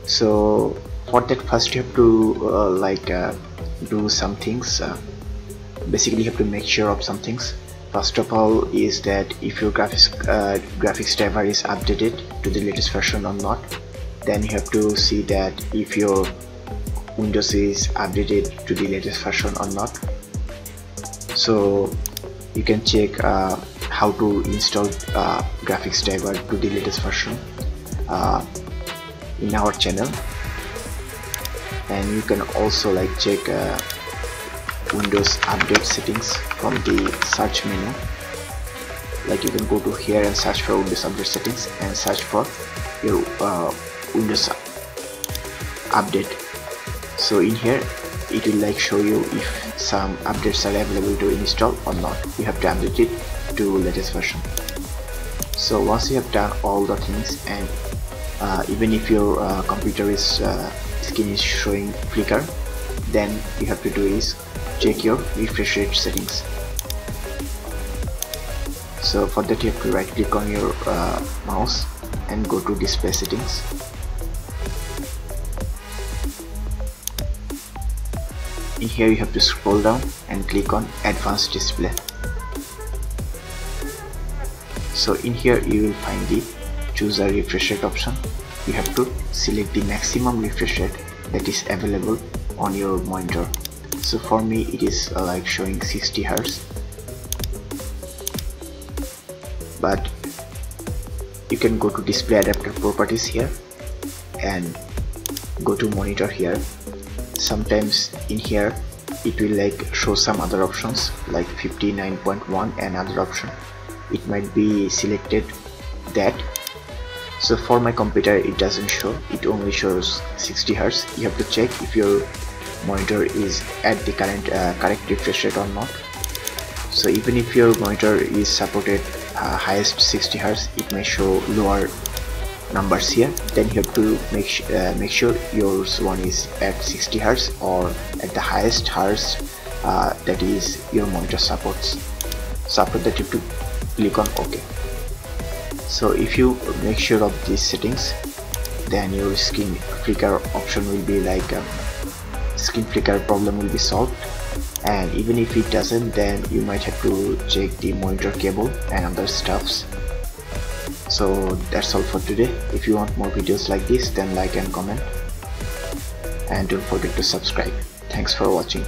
So for that, first you have to do some things. Basically you have to make sure of some things. First of all is that if your graphics driver is updated to the latest version or not. Then you have to see that if your Windows is updated to the latest version or not. So you can check how to install graphics driver to the latest version in our channel. And you can also check Windows update settings from the search menu. You can go to here and search for Windows update settings and search for your Windows update. So in here it will show you if some updates are available to install or not. You have to update it to latest version. So once you have done all the things, and even if your computer is screen is showing flicker, then you have to do is check your refresh rate settings. So for that you have to right click on your mouse and go to display settings. In here you have to scroll down and click on advanced display. So in here you will find the choose a refresh rate option. You have to select the maximum refresh rate that is available on your monitor. So for me it is showing 60 Hz, but you can go to display adapter properties here and go to monitor here. Sometimes in here it will show some other options like 59.1 and other option. It might be selected that. So for my computer it doesn't show, it only shows 60 Hz. You have to check if your monitor is at the correct refresh rate or not. So even if your monitor is supported highest 60 Hz, it may show lower numbers here. Then you have to make sure yours one is at 60 Hz or at the highest Hz that is your monitor supports. So after that you have to click on OK. So if you make sure of these settings, then your screen flicker option will be screen flicker problem will be solved. And even if it doesn't, then you might have to check the monitor cable and other stuffs. So that's all for today. If you want more videos like this, then like and comment, and don't forget to subscribe. Thanks for watching.